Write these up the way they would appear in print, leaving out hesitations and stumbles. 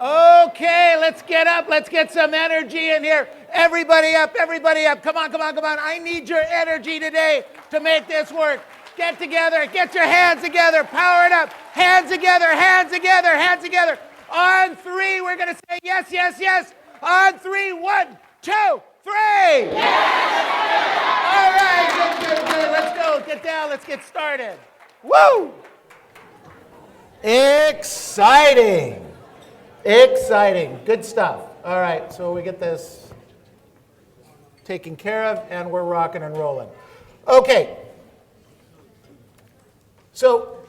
Okay, let's get up. Let's get some energy in here. Everybody up, everybody up. Come on, come on, come on. I need your energy today to make this work. Get together. Get your hands together. Power it up. Hands together, hands together, hands together. On three, we're going to say yes, yes, yes. On three, 1, 2, 3. Yes! All right, good, good, good. Let's go. Get down. Let's get started. Woo! Exciting. Exciting. Good stuff. All right, so we get this taken care of, and we're rocking and rolling. Okay. So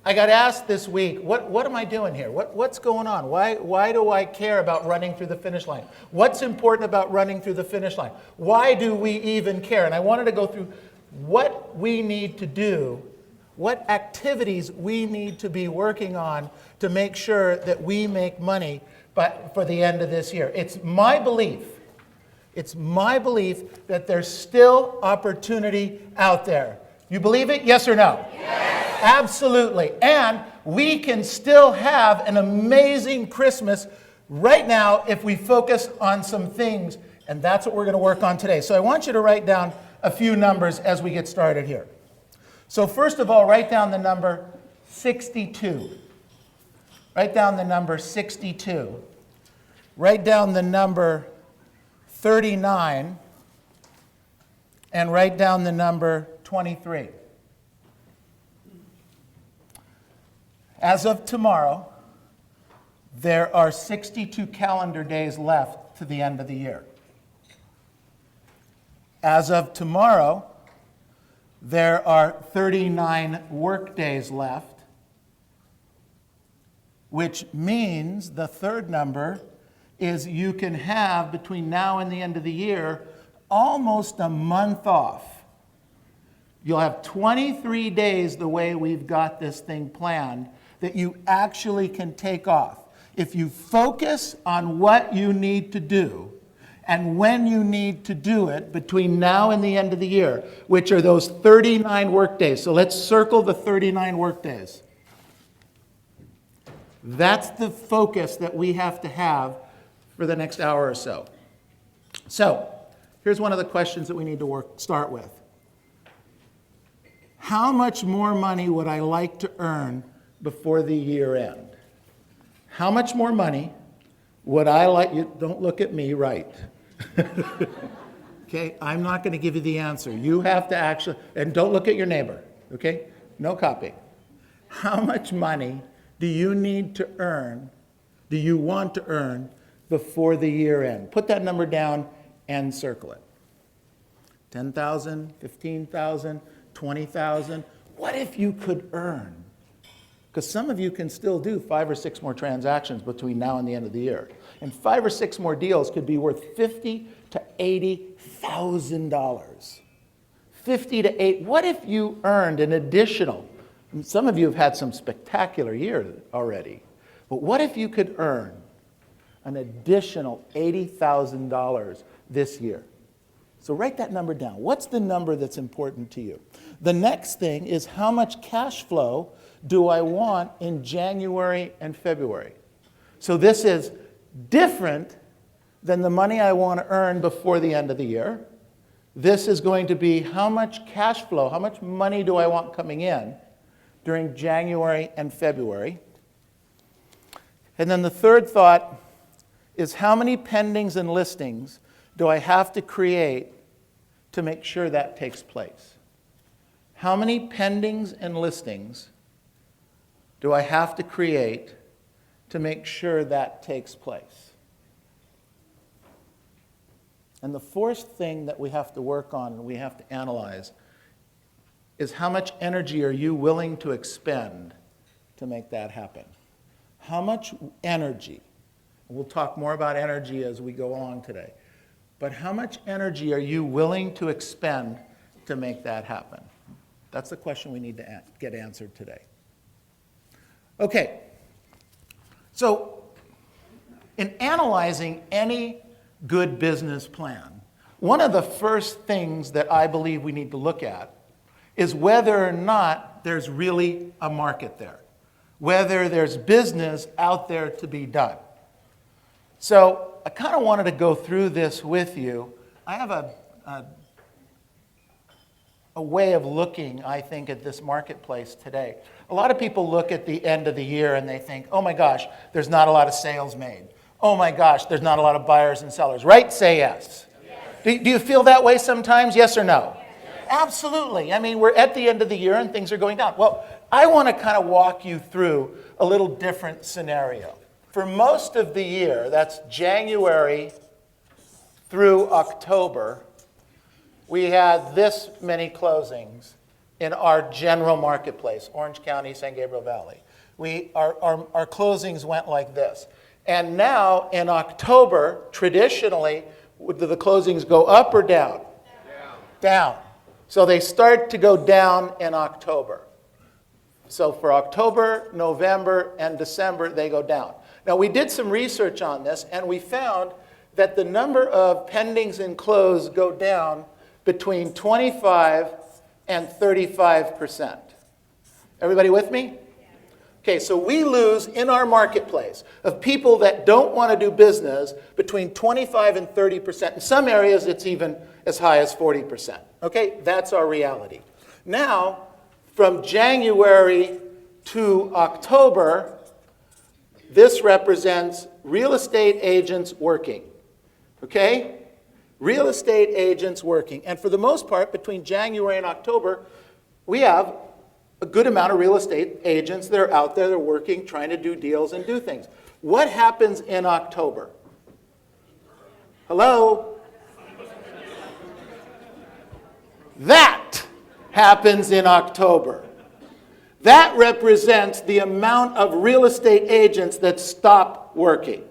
I got asked this week, what am I doing here? What's going on? Why do I care about running through the finish line? What's important about running through the finish line? Why do we even care? And I wanted to go through what we need to do, what activities we need to be working on to make sure that we make money for the end of this year. It's my belief that there's still opportunity out there. You believe it? Yes or no? Yes. Absolutely. And we can still have an amazing Christmas right now if we focus on some things, and that's what we're going to work on today. So I want you to write down a few numbers as we get started here. So first of all, write down the number 62. Write down the number 62. Write down the number 39. And write down the number 23. As of tomorrow, there are 62 calendar days left to the end of the year. As of tomorrow, there are 39 work days left, which means the third number is you can have between now and the end of the year almost a month off. You'll have 23 days the way we've got this thing planned that you actually can take off. If you focus on what you need to do and when you need to do it between now and the end of the year, which are those 39 work days. So let's circle the 39 work days. That's the focus that we have to have for the next hour or so. So here's one of the questions that we need to start with. How much more money would I like to earn before the year end? How much more money would I like you? Don't look at me, right? Okay, I'm not going to give you the answer. You have to actually, and don't look at your neighbor, okay? No copying. How much money do you need to earn, do you want to earn before the year end? Put that number down and circle it. 10,000, 15,000, 20,000. What if you could earn? Because some of you can still do 5 or 6 more transactions between now and the end of the year. And 5 or 6 more deals could be worth $50,000 to $80,000. 50 to 8. What if you earned an additional? Some of you have had some spectacular years already. But what if you could earn an additional $80,000 this year? So write that number down. What's the number that's important to you? The next thing is how much cash flow do I want in January and February? So this is different than the money I want to earn before the end of the year. This is going to be how much cash flow, how much money do I want coming in during January and February. And then the third thought is how many pendings and listings do I have to create to make sure that takes place? How many pendings and listings do I have to create to make sure that takes place? And the fourth thing that we have to work on and we have to analyze is how much energy are you willing to expend to make that happen? How much energy, and we'll talk more about energy as we go along today, but how much energy are you willing to expend to make that happen? That's the question we need to get answered today. Okay, so in analyzing any good business plan, one of the first things that I believe we need to look at is whether or not there's really a market there. whether there's business out there to be done. So I kind of wanted to go through this with you. I have a way of looking, I think, at this marketplace today. A lot of people look at the end of the year and they think, oh my gosh, there's not a lot of sales made. Oh my gosh, there's not a lot of buyers and sellers. Right? Say yes. Yes. Do you feel that way sometimes? Yes or no? Yes. Absolutely. I mean, we're at the end of the year and things are going down. Well, I want to kind of walk you through a little different scenario. For most of the year, that's January through October, we had this many closings in our general marketplace, Orange County, San Gabriel Valley. Our closings went like this. And now in October, traditionally, do the closings go up or down? Down. So they start to go down in October. So for October, November, and December, they go down. Now we did some research on this, and we found that the number of pendings and closed go down between 25 and 35%. Everybody with me? Okay, so we lose in our marketplace of people that don't want to do business between 25 and 30%. In some areas, it's even as high as 40%. Okay, that's our reality. Now, from January to October, this represents real estate agents working. Okay? Real estate agents working. And for the most part, between January and October, we have a good amount of real estate agents that are out there, they're working, trying to do deals and do things. What happens in October? Hello? That happens in October. That represents the amount of real estate agents that stop working,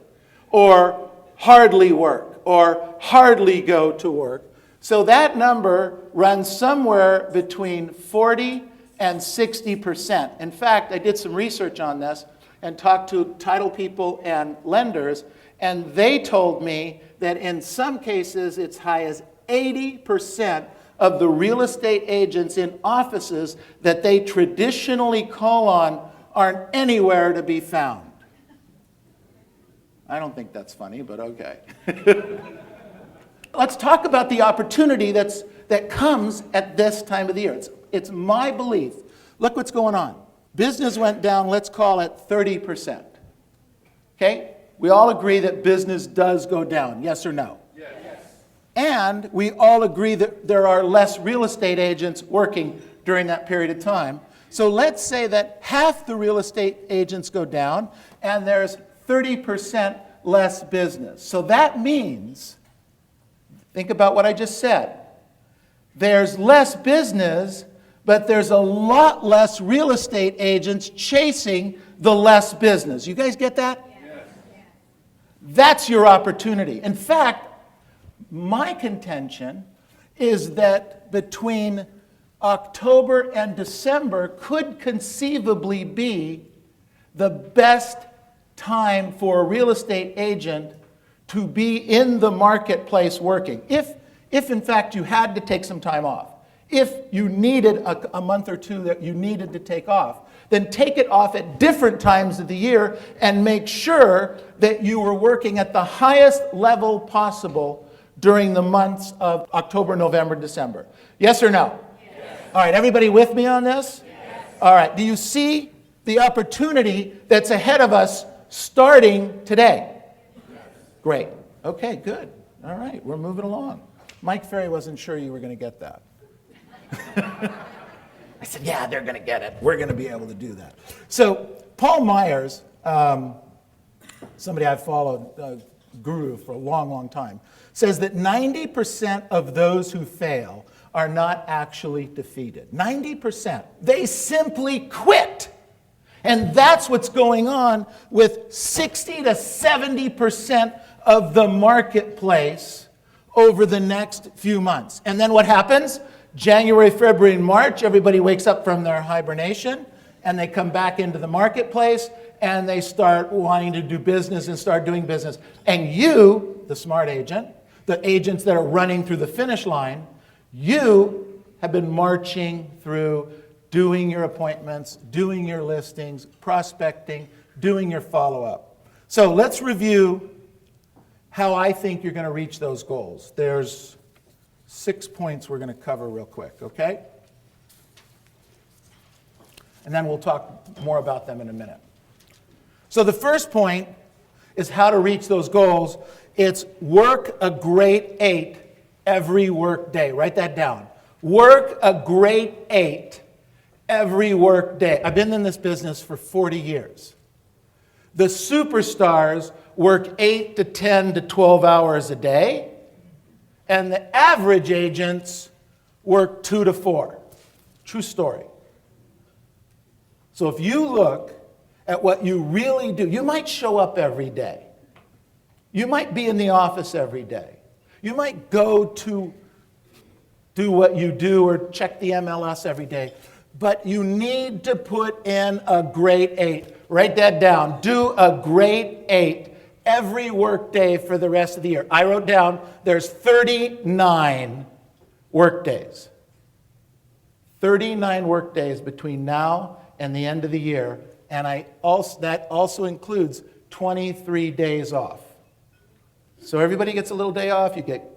or hardly work, or hardly go to work. So that number runs somewhere between 40 and 60%. In fact, I did some research on this and talked to title people and lenders, and they told me that in some cases it's high as 80% of the real estate agents in offices that they traditionally call on aren't anywhere to be found. I don't think that's funny, but okay. Let's talk about the opportunity that comes at this time of the year. It's my belief. Look what's going on. Business went down, let's call it 30%. Okay? We all agree that business does go down, yes or no? Yes. And we all agree that there are less real estate agents working during that period of time. So let's say that half the real estate agents go down and there's 30% less business. So that means, think about what I just said. There's less business, but there's a lot less real estate agents chasing the less business. You guys get that? Yes. That's your opportunity. In fact, my contention is that between October and December could conceivably be the best time for a real estate agent to be in the marketplace working. If in fact you had to take some time off, if you needed a month or two that you needed to take off, then take it off at different times of the year and make sure that you were working at the highest level possible during the months of October, November, December. Yes or no? Yes. All right, everybody with me on this? Yes. All right, do you see the opportunity that's ahead of us starting today? Yes. Great. Okay, good. All right, we're moving along. Mike Ferry wasn't sure you were going to get that. I said, yeah, they're going to get it. We're going to be able to do that. So Paul Myers, somebody I've followed, guru for a long, long time, says that 90% of those who fail are not actually defeated. 90%. They simply quit. And that's what's going on with 60 to 70% of the marketplace over the next few months. And then what happens? January, February, and March, everybody wakes up from their hibernation and they come back into the marketplace and they start wanting to do business and start doing business. And you, the smart agent, the agents that are running through the finish line, you have been marching through doing your appointments, doing your listings, prospecting, doing your follow-up. So let's review how I think you're going to reach those goals. There's 6 points we're going to cover real quick, okay? And then we'll talk more about them in a minute. So the first point is how to reach those goals. It's work a great 8 every work day. Write that down. Work a great 8 every work day. I've been in this business for 40 years. The superstars work 8 to 10 to 12 hours a day, and the average agents work 2 to 4. True story. So if you look at what you really do, you might show up every day. You might be in the office every day. You might go to do what you do or check the MLS every day. But you need to put in a great 8. Write that down. Do a great 8 every work day for the rest of the year. I wrote down there's 39 work days. 39 work days between now and the end of the year. And that also includes 23 days off. So everybody gets a little day off. You get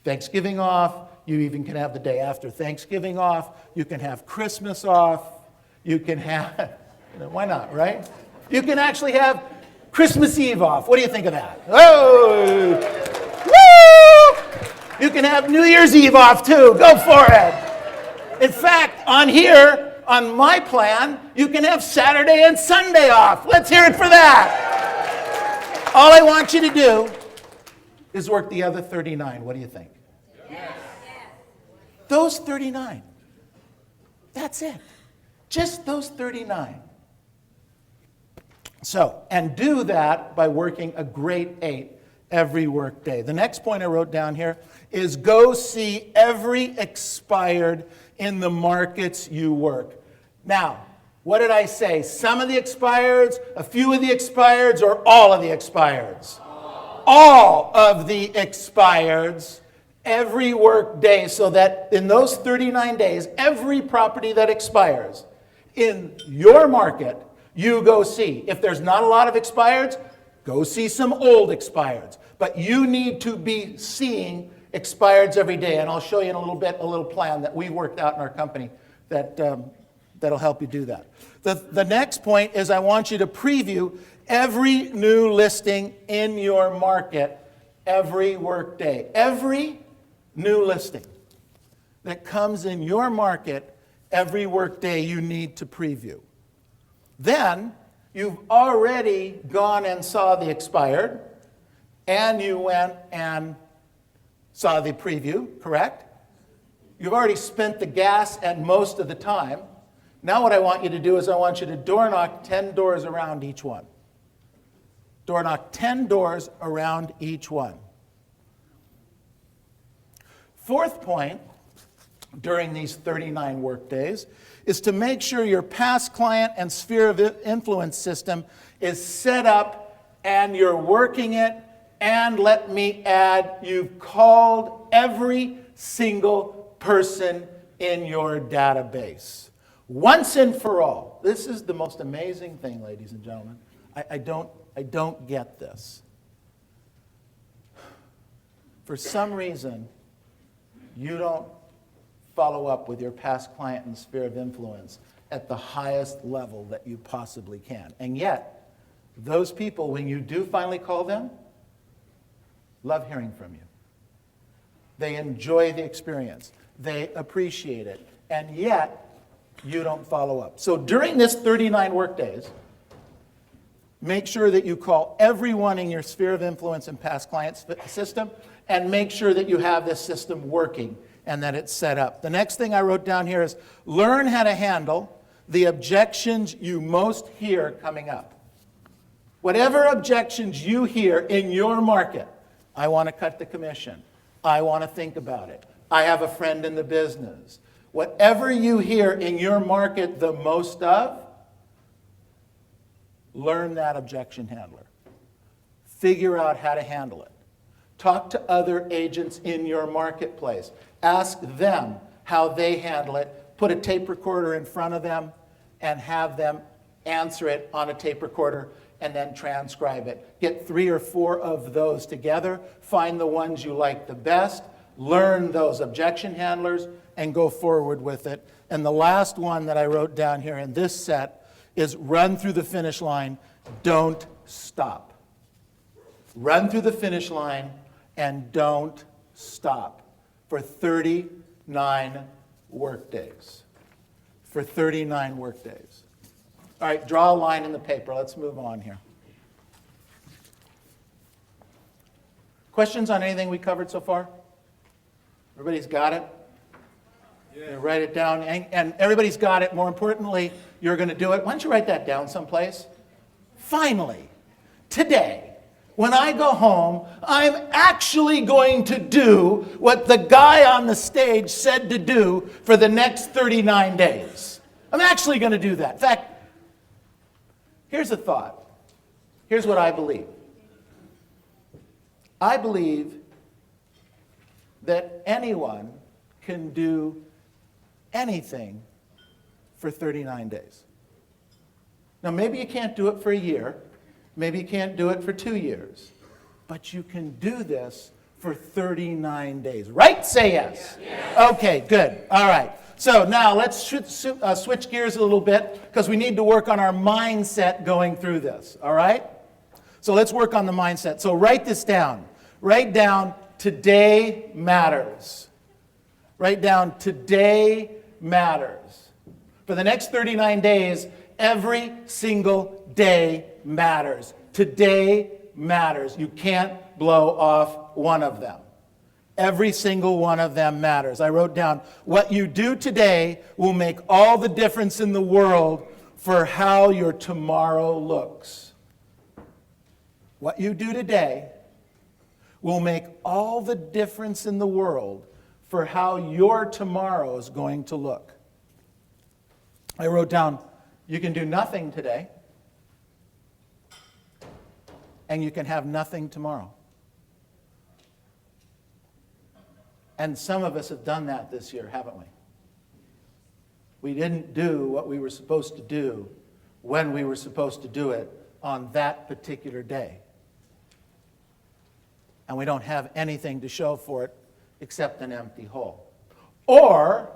Thanksgiving off. You even can have the day after Thanksgiving off. You can have Christmas off. You can have, why not, right? You can actually have Christmas Eve off. What do you think of that? Oh! Woo! You can have New Year's Eve off too. Go for it. In fact, on here, on my plan, you can have Saturday and Sunday off. Let's hear it for that. All I want you to do is work the other 39. What do you think? Yes. Those 39. That's it. Just those 39. So, and do that by working a great 8 every work day. The next point I wrote down here is go see every expired in the markets you work. Now, what did I say? Some of the expireds, a few of the expireds, or all of the expireds? All of the expireds every work day, so that in those 39 days, every property that expires in your market, you go see. If there's not a lot of expireds, go see some old expireds. But you need to be seeing expireds every day. And I'll show you in a little bit a little plan that we worked out in our company that'll help you do that. The next point is I want you to preview every new listing in your market every work day. Every new listing that comes in your market every work day you need to preview. Then you've already gone and saw the expired, and you went and saw the preview, correct? You've already spent the gas and most of the time. Now what I want you to do is I want you to door knock 10 doors around each one. Door knock 10 doors around each one. Fourth point during these 39 work days is to make sure your past client and sphere of influence system is set up and you're working it. And let me add, you've called every single person in your database. Once and for all. This is the most amazing thing, ladies and gentlemen. I don't get this. For some reason, you don't follow up with your past client and sphere of influence at the highest level that you possibly can. And yet, those people, when you do finally call them, love hearing from you. They enjoy the experience. They appreciate it. And yet, you don't follow up. So during this 39 work days, make sure that you call everyone in your sphere of influence and past client system, and make sure that you have this system working and that it's set up. The next thing I wrote down here is learn how to handle the objections you most hear coming up. Whatever objections you hear in your market, I want to cut the commission. I want to think about it. I have a friend in the business. Whatever you hear in your market the most of, learn that objection handler. Figure out how to handle it. Talk to other agents in your marketplace. Ask them how they handle it put a tape recorder in front of them and have them answer it on a tape recorder and then transcribe it. Get 3 or 4 of those together, find the ones you like the best, learn those objection handlers, and go forward with it. And the last one that I wrote down here in this set is run through the finish line, don't stop. Run through the finish line and don't stop for 39 work days. For 39 work days. All right, draw a line in the paper. Let's move on here. Questions on anything we covered so far? Everybody's got it? Yeah. Write it down. And everybody's got it. More importantly, you're going to do it. Why don't you write that down someplace? Finally, today, when I go home, I'm actually going to do what the guy on the stage said to do for the next 39 days. I'm actually going to do that. In fact, here's a thought. Here's what I believe. I believe that anyone can do anything for 39 days. Now, maybe you can't do it for a year. Maybe you can't do it for 2 years. But you can do this for 39 days. Right? Say yes. Yes. Okay, good. All right. So now let's switch gears a little bit because we need to work on our mindset going through this. All right? So let's work on the mindset. So write this down. Write down, today matters. Write down, today matters. For the next 39 days, every single day matters. Today matters. You can't blow off one of them. Every single one of them matters. I wrote down, what you do today will make all the difference in the world for how your tomorrow looks. What you do today will make all the difference in the world for how your tomorrow is going to look. I wrote down, you can do nothing today, and you can have nothing tomorrow. And some of us have done that this year, haven't we? We didn't do what we were supposed to do when we were supposed to do it on that particular day. And we don't have anything to show for it except an empty hole. Or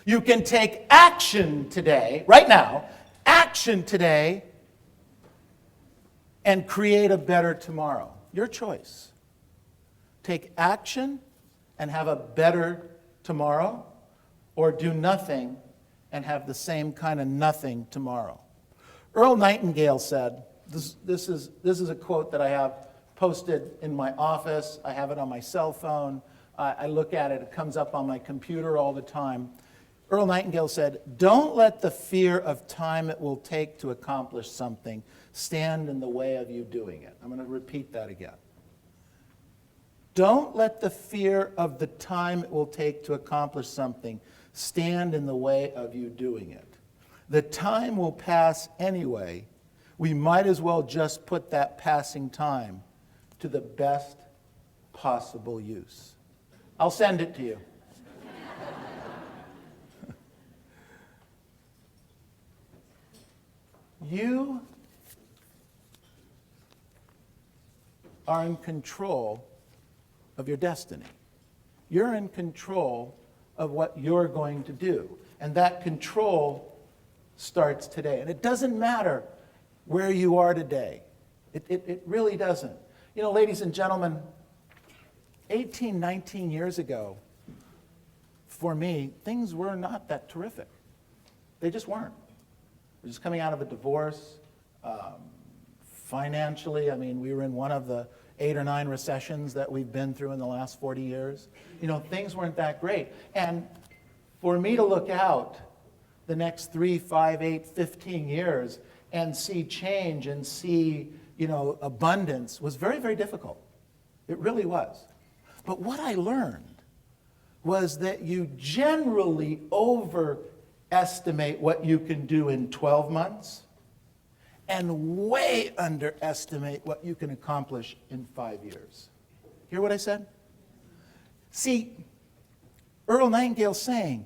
you can take action today, right now, action today, and create a better tomorrow. Your choice. Take action and have a better tomorrow, or do nothing and have the same kind of nothing tomorrow. Earl Nightingale said, this is a quote that I have posted in my office. I have it on my cell phone. I look at it. It comes up on my computer all the time. Earl Nightingale said, don't let the fear of time it will take to accomplish something stand in the way of you doing it. I'm going to repeat that again. Don't let the fear of the time it will take to accomplish something stand in the way of you doing it. The time will pass anyway. We might as well just put that passing time to the best possible use. I'll send it to you. You are in control of your destiny. You're in control of what you're going to do. And that control starts today. And it doesn't matter where you are today. It really doesn't. You know, ladies and gentlemen, 18, 19 years ago, for me, things were not that terrific. They just weren't. We're just coming out of a divorce. Financially, I mean, we were in one of the 8 or 9 recessions that we've been through in the last 40 years. You know, things weren't that great. And for me to look out the next 3, 5, 8, 15 years and see change and see, you know, abundance was very, very difficult. It really was. But what I learned was that you generally overestimate what you can do in 12 months and way underestimate what you can accomplish in 5 years. Hear what I said? See, Earl Nightingale's saying,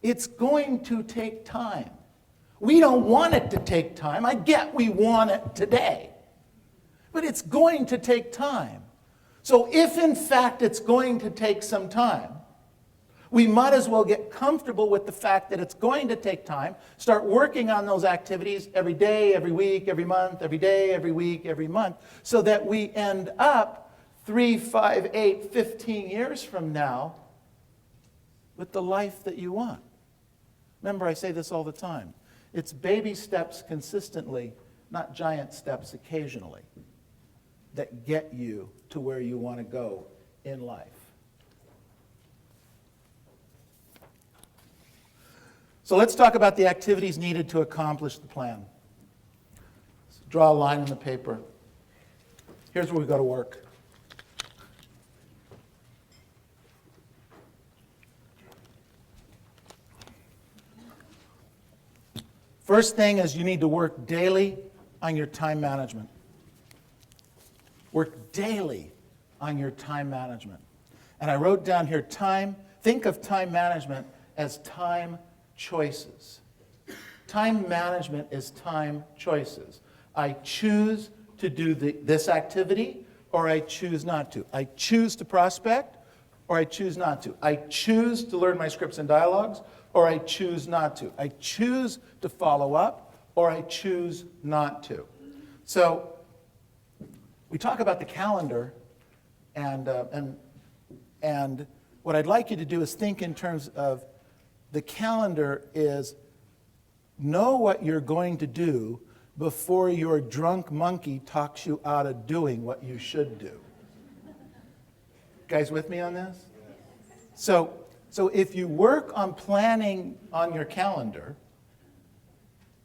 It's going to take time. We don't want it to take time. I get we want it today. But it's going to take time. So if in fact it's going to take some time, we might as well get comfortable with the fact that it's going to take time, start working on those activities every day, every week, every month, every day, every week, every month, so that we end up 3, 5, 8, 15 years from now with the life that you want. Remember, I say this all the time. It's baby steps consistently, not giant steps occasionally, that get you to where you want to go in life. So let's talk about the activities needed to accomplish the plan. So draw a line in the paper. Here's where we go to work. First thing is you need to work daily on your time management. Work daily on your time management. And I wrote down here time. Think of time management as time choices. Time management is time choices. I choose to do this activity, or I choose not to. I choose to prospect, or I choose not to. I choose to learn my scripts and dialogues, or I choose not to. I choose to follow up, or I choose not to. So we talk about the calendar, and what I'd like you to do is think in terms of the calendar is know what you're going to do before your drunk monkey talks you out of doing what you should do. Guys with me on this? So if you work on planning on your calendar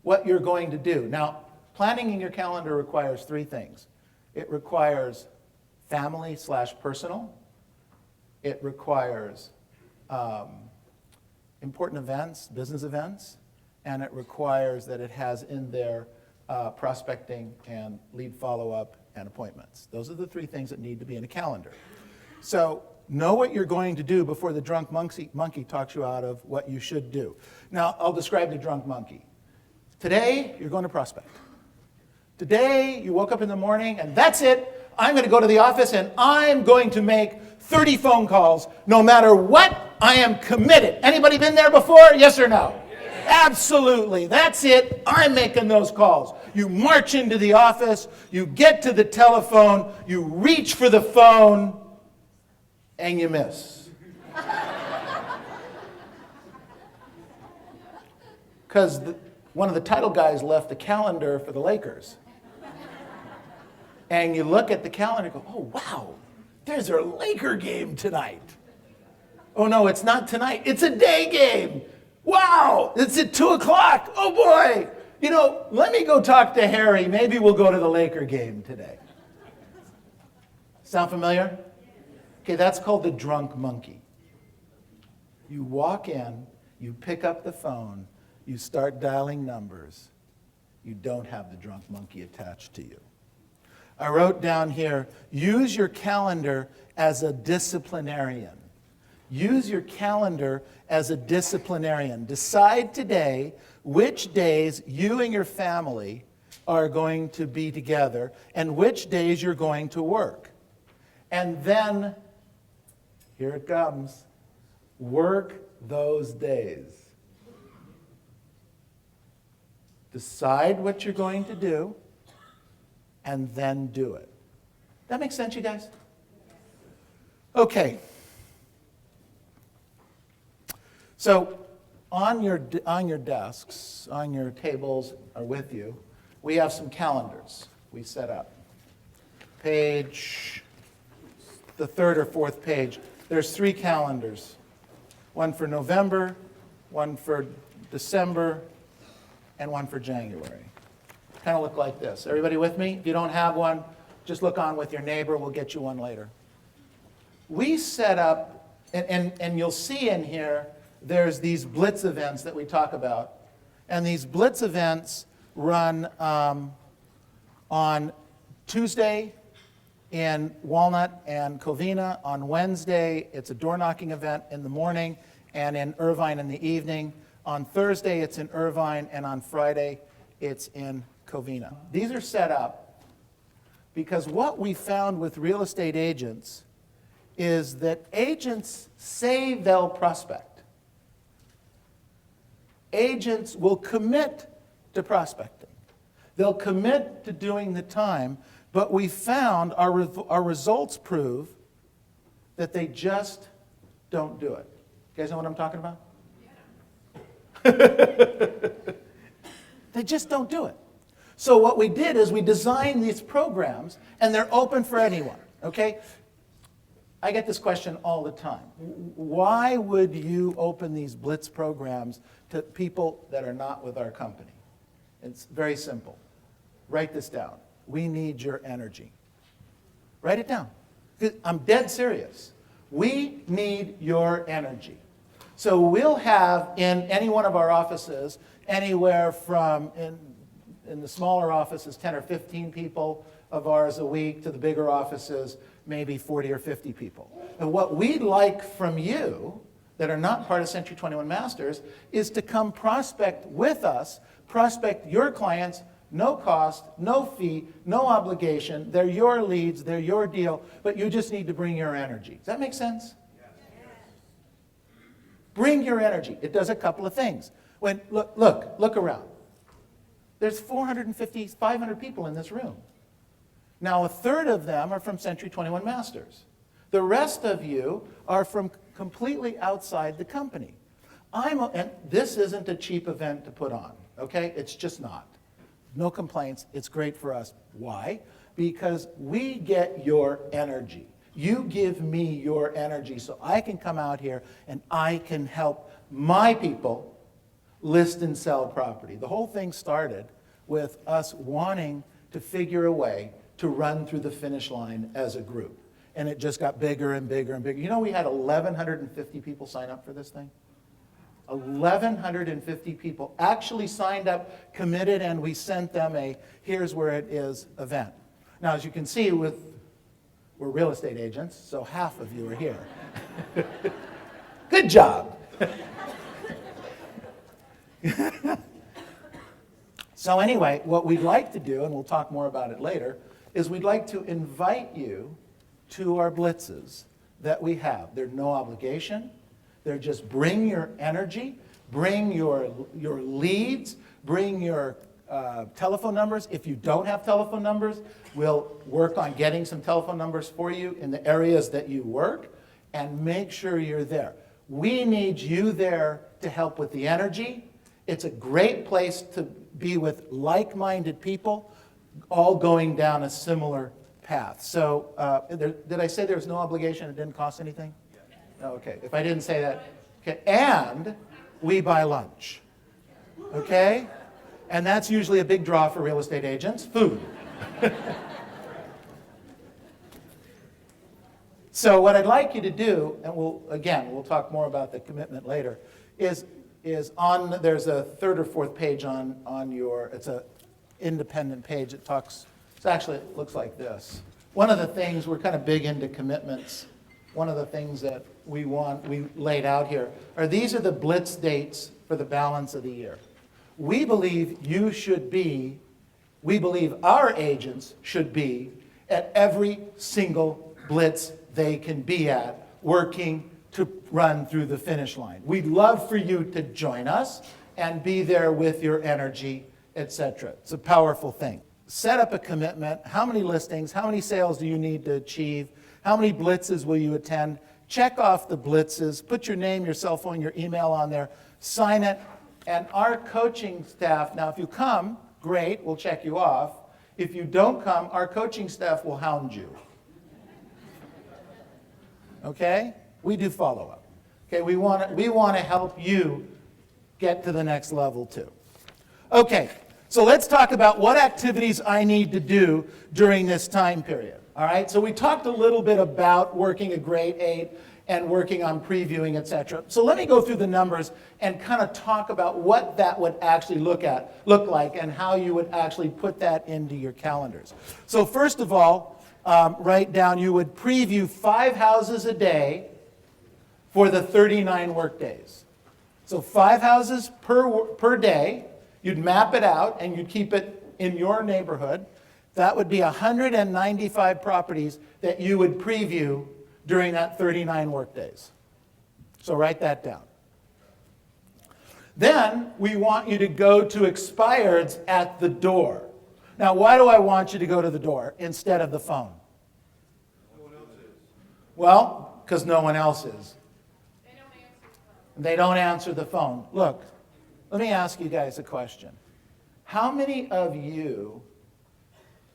what you're going to do. Now, planning in your calendar requires 3 things. It requires family/personal. It requires important events, business events, and it requires that it has in there prospecting and lead follow-up and appointments. Those are the 3 things that need to be in a calendar. So know what you're going to do before the drunk monkey talks you out of what you should do. Now, I'll describe the drunk monkey. Today, you're going to prospect. Today, you woke up in the morning and that's it. I'm going to go to the office and I'm going to make 30 phone calls no matter what. I am committed. Anybody been there before? Yes or no? Yes. Absolutely. That's it. I'm making those calls. You march into the office, you get to the telephone, you reach for the phone, and you miss. Because one of the title guys left the calendar for the Lakers. And you look at the calendar and go, oh, wow, there's a Laker game tonight. Oh, no, it's not tonight. It's a day game. Wow, it's at 2 o'clock. Oh, boy. You know, let me go talk to Harry. Maybe we'll go to the Laker game today. Sound familiar? Okay, that's called the drunk monkey. You walk in, you pick up the phone, you start dialing numbers. You don't have the drunk monkey attached to you. I wrote down here, use your calendar as a disciplinarian. Use your calendar as a disciplinarian. Decide today which days you and your family are going to be together and which days you're going to work. And then, here it comes, work those days. Decide what you're going to do and then do it. That makes sense, you guys? Okay. So on your desks, on your tables, or with you, we have some calendars we set up. Page, the 3rd or 4th page, there's 3 calendars. One for November, one for December, and one for January. Kind of look like this. Everybody with me? If you don't have one, just look on with your neighbor. We'll get you one later. We set up, and you'll see in here, there's these blitz events that we talk about. And these blitz events run on Tuesday in Walnut and Covina. On Wednesday, it's a door knocking event in the morning. and in Irvine in the evening. On Thursday, it's in Irvine, and on Friday, it's in Covina. These are set up because what we found with real estate agents is that agents say they'll prospect. Agents will commit to prospecting. They'll commit to doing the time, but we found our results prove that they just don't do it. You guys know what I'm talking about? They just don't do it. So what we did is we designed these programs, and they're open for anyone, okay? I get this question all the time. Why would you open these Blitz programs to people that are not with our company? It's very simple. Write this down. We need your energy. Write it down. I'm dead serious. We need your energy. So we'll have in any one of our offices anywhere from, in the smaller offices, 10 or 15 people of ours a week, to the bigger offices, maybe 40 or 50 people. And what we'd like from you that are not part of Century 21 Masters is to come prospect with us, prospect your clients, no cost, no fee, no obligation. They're your leads, they're your deal, but you just need to bring your energy. Does that make sense? Yes. Bring your energy. It does a couple of things. Look around. There's 450, 500 people in this room. Now, a third of them are from Century 21 Masters. The rest of you are from completely outside the company. And this isn't a cheap event to put on, okay? It's just not. No complaints. It's great for us. Why? Because we get your energy. You give me your energy so I can come out here and I can help my people list and sell property. The whole thing started with us wanting to figure a way to run through the finish line as a group. And it just got bigger and bigger and bigger. You know, we had 1,150 people sign up for this thing? 1,150 people actually signed up, committed, and we sent them a here's where it is event. Now, as you can see, we're real estate agents, so half of you are here. Good job. So anyway, what we'd like to do, and we'll talk more about it later, is we'd like to invite you to our blitzes that we have. They're no obligation. They're just bring your energy, bring your leads, bring your telephone numbers. If you don't have telephone numbers, we'll work on getting some telephone numbers for you in the areas that you work, and make sure you're there. We need you there to help with the energy. It's a great place to be with like-minded people, all going down a similar path. So did I say there was no obligation? It didn't cost anything? Yeah. Okay, if I didn't say that. Okay, and we buy lunch. Okay? And that's usually a big draw for real estate agents, food. So what I'd like you to do, and we'll talk more about the commitment later, is there's a third or fourth page on your, it's an independent page. It looks like this. One of the things, we're kind of big into commitments. One of the things that we laid out here these are the blitz dates for the balance of the year. We believe our agents should be at every single blitz they can be at, working to run through the finish line. We'd love for you to join us and be there with your energy, etc. It's a powerful thing. Set up a commitment. How many listings, how many sales do you need to achieve? How many blitzes will you attend? Check off the blitzes. Put your name, your cell phone, your email on there. Sign it. And our coaching staff, now if you come, great, we'll check you off. If you don't come, our coaching staff will hound you. Okay? We do follow-up. Okay, we want to help you get to the next level too. Okay, so let's talk about what activities I need to do during this time period. All right, so we talked a little bit about working a grade 8 and working on previewing, etc. So let me go through the numbers and kind of talk about what that would actually look like and how you would actually put that into your calendars. So first of all, write down you would preview 5 houses a day for the 39 work days. So 5 houses per day. You'd map it out and you'd keep it in your neighborhood. That would be 195 properties that you would preview during that 39 work days. So write that down. Then we want you to go to expireds at the door. Now, why do I want you to go to the door instead of the phone? No one else is. Well, because no one else is. They don't answer the phone. Look, let me ask you guys a question. How many of you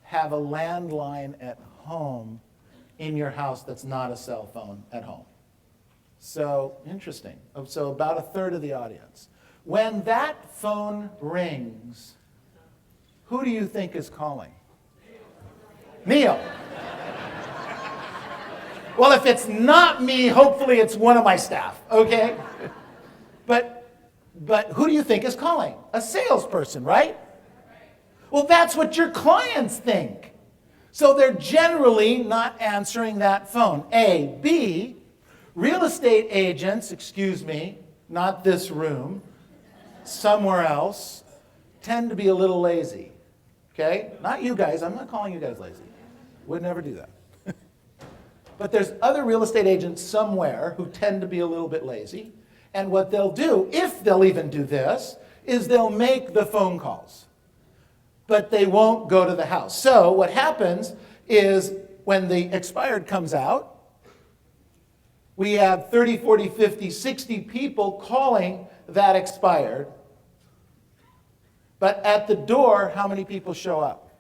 have a landline at home in your house that's not a cell phone at home? So, interesting. So about a third of the audience. When that phone rings, who do you think is calling? Neil. Well, if it's not me, hopefully it's one of my staff, okay? But who do you think is calling? A salesperson, right? Well, that's what your clients think. So they're generally not answering that phone. A. B, real estate agents, excuse me, not this room, somewhere else, tend to be a little lazy. Okay? Not you guys. I'm not calling you guys lazy. Would never do that. But there's other real estate agents somewhere who tend to be a little bit lazy. And what they'll do, if they'll even do this, is they'll make the phone calls. But they won't go to the house. So what happens is when the expired comes out, we have 30, 40, 50, 60 people calling that expired. But at the door, how many people show up?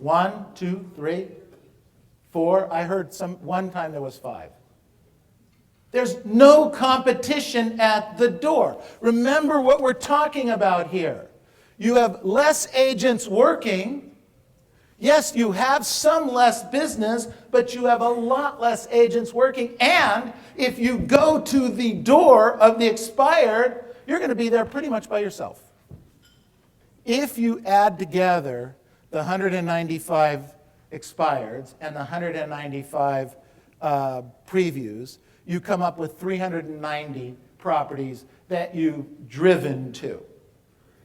1, 2, 3, 4. I heard one time there was 5. There's no competition at the door. Remember what we're talking about here. You have less agents working. Yes, you have some less business, but you have a lot less agents working. And if you go to the door of the expired, you're going to be there pretty much by yourself. If you add together the 195 expireds and the 195 previews, you come up with 390 properties that you've driven to,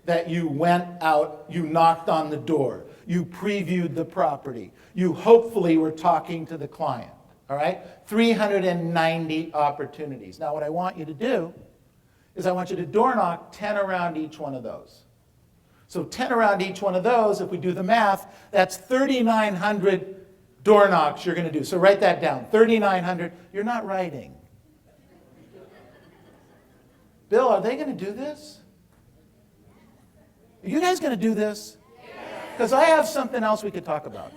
that you went out, you knocked on the door, you previewed the property, you hopefully were talking to the client, all right? 390 opportunities. Now what I want you to do is I want you to door knock 10 around each one of those. So 10 around each one of those, if we do the math, that's 3,900 door knocks you're going to do. So write that down, 3,900. You're not writing. Bill, are they going to do this? Are you guys going to do this? Because I have something else we could talk about.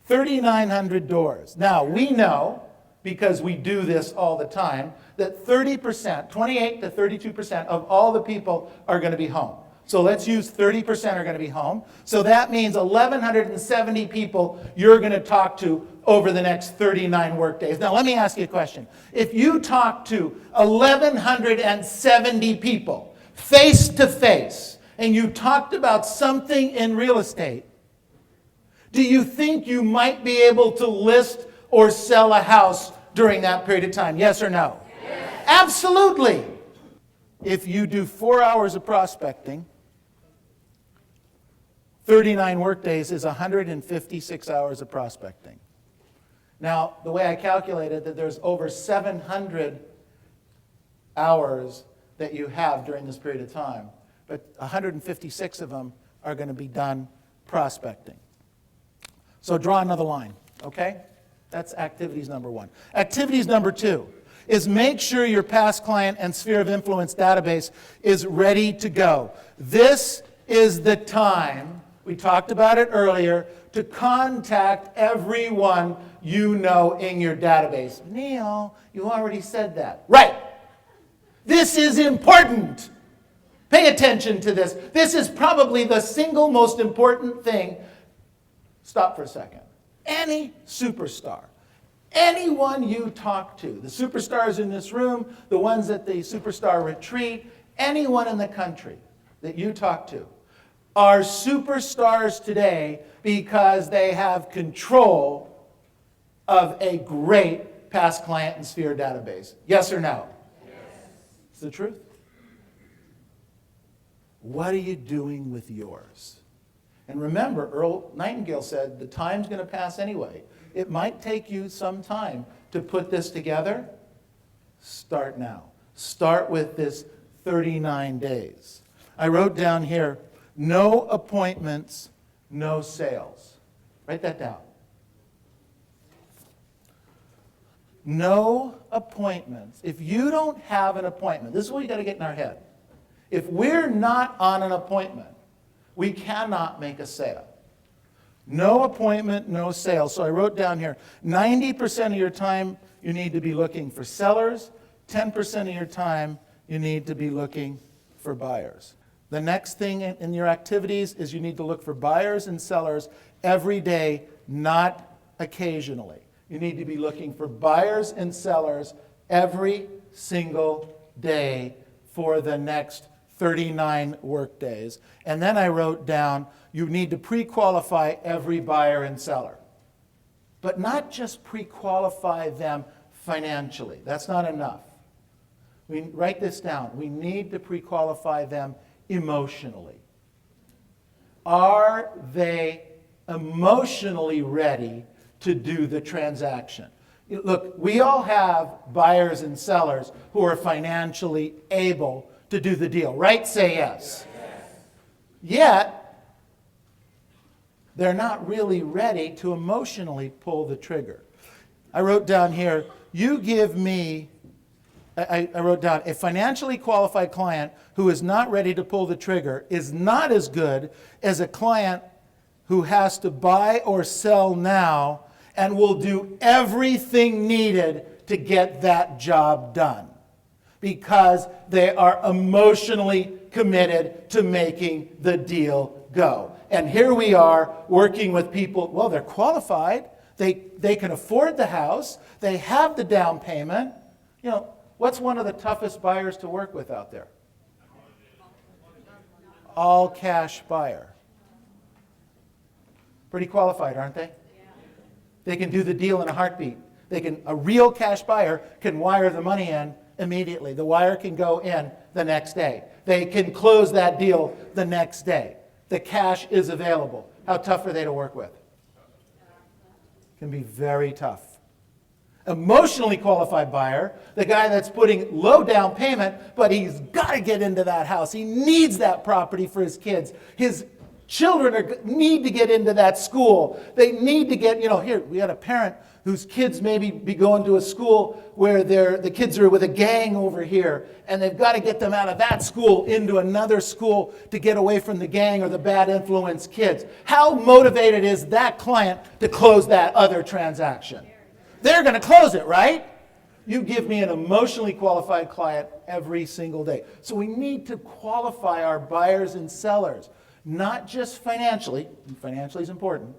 3,900 doors. Now, we know, because we do this all the time, that 30%, 28 to 32% of all the people are going to be home. So let's use 30% are going to be home. So that means 1,170 people you're going to talk to over the next 39 work days. Now let me ask you a question. If you talk to 1,170 people face to face and you talked about something in real estate, do you think you might be able to list or sell a house during that period of time? Yes or no? Yes. Absolutely. If you do 4 hours of prospecting, 39 work days is 156 hours of prospecting. Now, the way I calculated that there's over 700 hours that you have during this period of time, but 156 of them are going to be done prospecting. So draw another line, okay? That's activities number 1. Activities number 2 is make sure your past client and sphere of influence database is ready to go. This is the time, we talked about it earlier, to contact everyone you know in your database. Neil, you already said that. Right. This is important. Pay attention to this. This is probably the single most important thing. Stop for a second. Any superstar, anyone you talk to, the superstars in this room, the ones at the superstar retreat, anyone in the country that you talk to, are superstars today because they have control of a great past client and sphere database. Yes or no? Yes. It's the truth. What are you doing with yours? And remember, Earl Nightingale said, the time's going to pass anyway. It might take you some time to put this together. Start now. Start with this 39 days. I wrote down here, no appointments, no sales. Write that down. No appointments. If you don't have an appointment, this is what you got to get in our head. If we're not on an appointment, we cannot make a sale. No appointment, no sale. So I wrote down here, 90% of your time you need to be looking for sellers, 10% of your time you need to be looking for buyers. The next thing in your activities is you need to look for buyers and sellers every day, not occasionally. You need to be looking for buyers and sellers every single day for the next 39 work days. And then I wrote down, you need to pre-qualify every buyer and seller. But not just pre-qualify them financially. That's not enough. We write this down. We need to pre-qualify them emotionally. Are they emotionally ready to do the transaction? Look, we all have buyers and sellers who are financially able to do the deal, right? Say yes. Yet, they're not really ready to emotionally pull the trigger. I wrote down here, you give me, I wrote down, a financially qualified client who is not ready to pull the trigger is not as good as a client who has to buy or sell now and will do everything needed to get that job done, because they are emotionally committed to making the deal go. And here we are working with people, well, they're qualified, they can afford the house, they have the down payment. You know, what's one of the toughest buyers to work with out there? All cash buyer. Pretty qualified, aren't they? They can do the deal in a heartbeat. A real cash buyer can wire the money in immediately. The wire can go in the next day. They can close that deal the next day. The cash is available. How tough are they to work with? Can be very tough. Emotionally qualified buyer, the guy that's putting low down payment, but he's got to get into that house. He needs that property for his kids. His children need to get into that school. They need to get, here, we had a parent whose kids maybe be going to a school where the kids are with a gang over here, and they've got to get them out of that school into another school to get away from the gang or the bad influence kids. How motivated is that client to close that other transaction? They're going to close it, right? You give me an emotionally qualified client every single day. So we need to qualify our buyers and sellers, not just financially. Financially is important.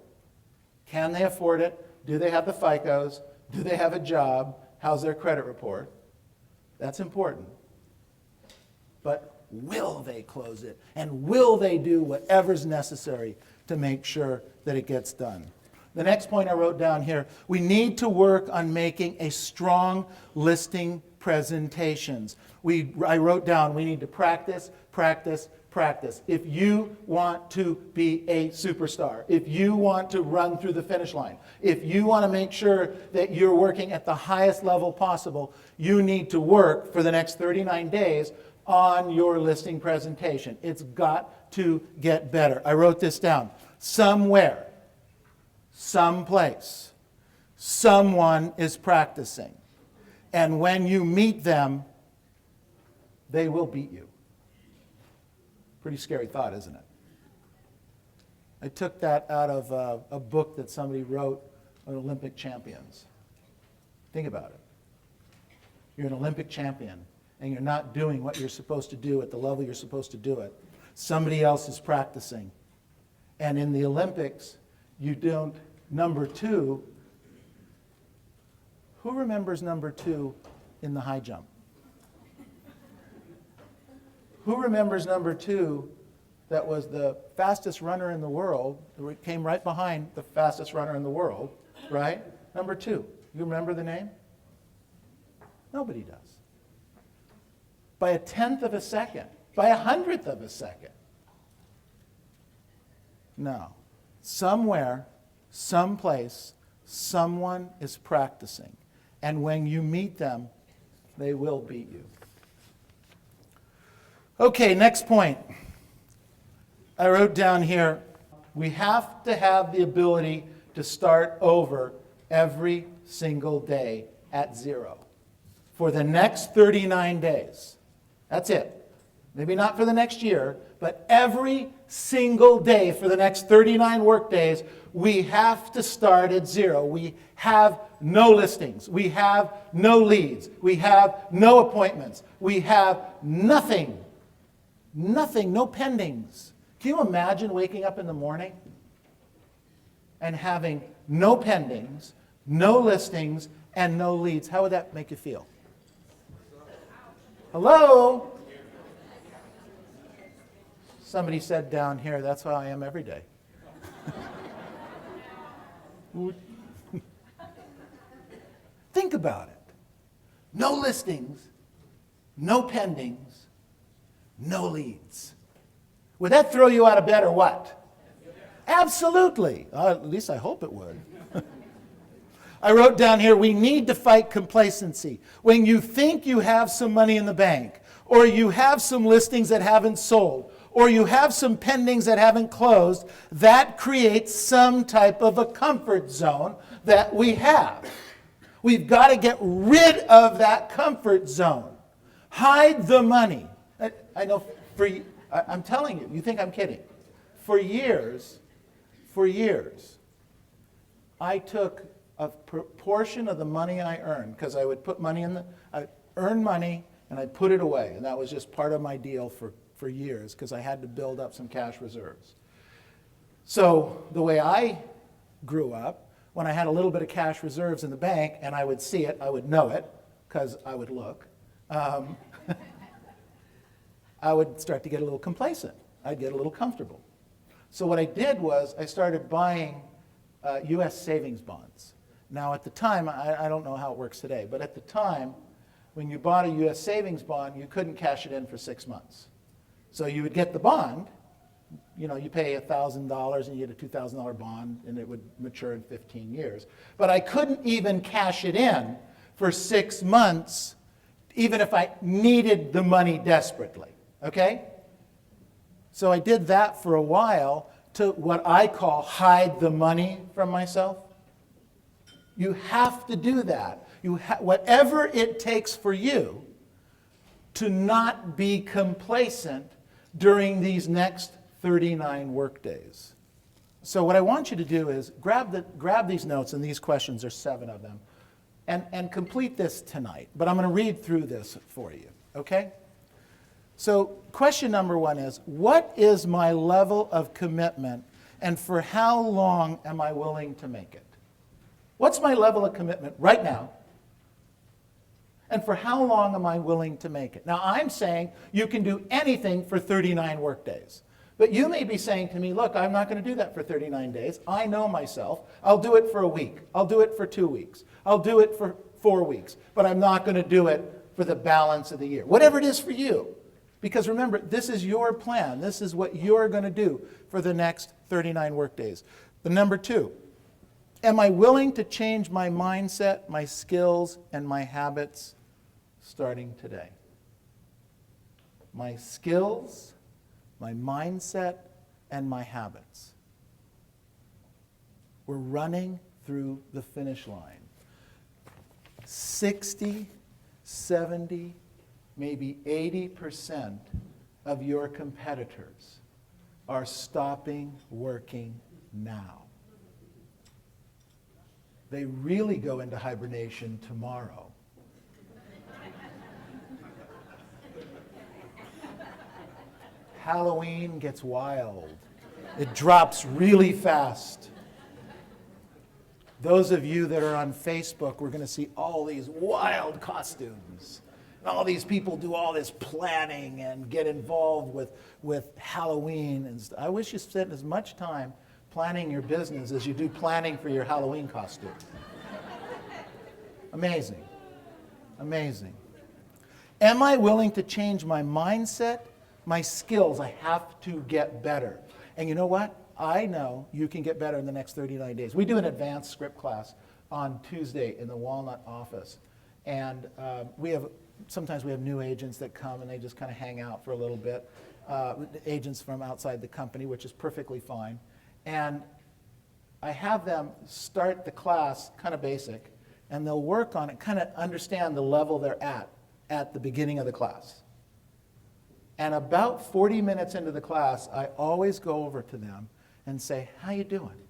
Can they afford it? Do they have the FICOs? Do they have a job? How's their credit report? That's important. But will they close it? And will they do whatever's necessary to make sure that it gets done? The next point I wrote down here, we need to work on making a strong listing presentations. I wrote down, we need to practice, practice, practice. If you want to be a superstar, if you want to run through the finish line, if you want to make sure that you're working at the highest level possible, you need to work for the next 39 days on your listing presentation. It's got to get better. I wrote this down. Somewhere, someplace, someone is practicing. And when you meet them, they will beat you. Pretty scary thought, isn't it? I took that out of a book that somebody wrote on Olympic champions. Think about it. You're an Olympic champion, and you're not doing what you're supposed to do at the level you're supposed to do it. Somebody else is practicing. And in the Olympics, you don't, number 2, who remembers number 2 in the high jump? Who remembers number 2 that was the fastest runner in the world, it came right behind the fastest runner in the world, right? Number 2. You remember the name? Nobody does. By a tenth of a second, by 100th of a second. No. Somewhere, someplace, someone is practicing. And when you meet them, they will beat you. Okay, next point. I wrote down here, we have to have the ability to start over every single day at 0 for the next 39 days. That's it. Maybe not for the next year, but every single day for the next 39 work days, we have to start at 0. We have no listings. We have no leads. We have no appointments. We have nothing. Nothing, no pendings. Can you imagine waking up in the morning and having no pendings, no listings, and no leads? How would that make you feel? Hello? Somebody said down here, that's how I am every day. Think about it. No listings, no pendings, no leads. Would that throw you out of bed or what? Absolutely. At least I hope it would. I wrote down here, we need to fight complacency. When you think you have some money in the bank, or you have some listings that haven't sold, or you have some pendings that haven't closed, that creates some type of a comfort zone that we have. We've got to get rid of that comfort zone. Hide the money. I know I'm telling you, you think I'm kidding. For years, I took a proportion of the money I earned, because I would put money I earn money and I'd put it away. And that was just part of my deal for years, because I had to build up some cash reserves. So the way I grew up, when I had a little bit of cash reserves in the bank and I would see it, I would know it, because I would look, I would start to get a little complacent. I'd get a little comfortable. So what I did was I started buying U.S. savings bonds. Now at the time, I don't know how it works today, but at the time, when you bought a U.S. savings bond, you couldn't cash it in for 6 months. So you would get the bond, you pay $1,000 and you get a $2,000 bond and it would mature in 15 years. But I couldn't even cash it in for 6 months, even if I needed the money desperately, okay? So I did that for a while to what I call hide the money from myself. You have to do that. Whatever it takes for you to not be complacent during these next 39 work days. So what I want you to do is grab these notes, and these questions, there's 7 of them, and complete this tonight. But I'm going to read through this for you, okay? So question number 1 is, what is my level of commitment, and for how long am I willing to make it? What's my level of commitment right now? And for how long am I willing to make it? Now, I'm saying you can do anything for 39 work days. But you may be saying to me, look, I'm not going to do that for 39 days. I know myself. I'll do it for a week. I'll do it for 2 weeks. I'll do it for 4 weeks. But I'm not going to do it for the balance of the year. Whatever it is for you. Because remember, this is your plan. This is what you're going to do for the next 39 work days. The number 2, am I willing to change my mindset, my skills, and my habits starting today? My skills, my mindset, and my habits. We're running through the finish line. 60, 70, maybe 80% of your competitors are stopping working now. They really go into hibernation tomorrow. Halloween gets wild. It drops really fast. Those of you that are on Facebook, we're going to see all these wild costumes. And all these people do all this planning and get involved with Halloween. And I wish you spent as much time planning your business as you do planning for your Halloween costume. Amazing. Amazing. Am I willing to change my mindset, my skills? I have to get better. And you know what? I know you can get better in the next 39 days. We do an advanced script class on Tuesday in the Walnut office. And sometimes we have new agents that come and they just kind of hang out for a little bit. Agents from outside the company, which is perfectly fine. And I have them start the class kind of basic, and they'll work on it, kind of understand the level they're at the beginning of the class. And about 40 minutes into the class, I always go over to them and say, how you doing?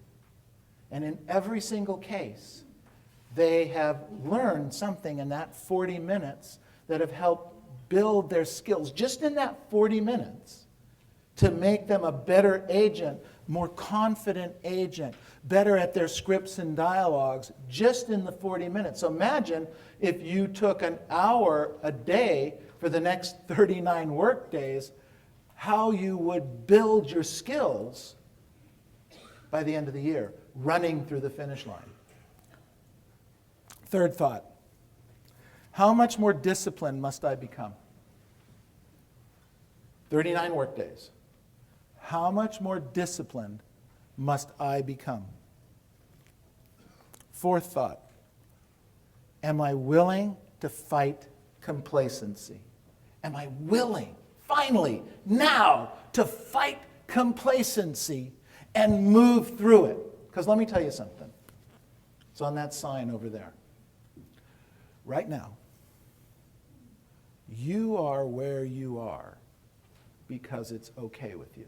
And in every single case, they have learned something in that 40 minutes that have helped build their skills, just in that 40 minutes, to make them a better agent, more confident agent, better at their scripts and dialogues, just in the 40 minutes. So imagine if you took an hour a day for the next 39 work days, how you would build your skills by the end of the year, running through the finish line. Third thought, how much more disciplined must I become? 39 work days. How much more disciplined must I become? Fourth thought, am I willing to fight complacency? Am I willing, finally, now, to fight complacency and move through it? Because let me tell you something. It's on that sign over there. Right now, you are where you are because it's okay with you.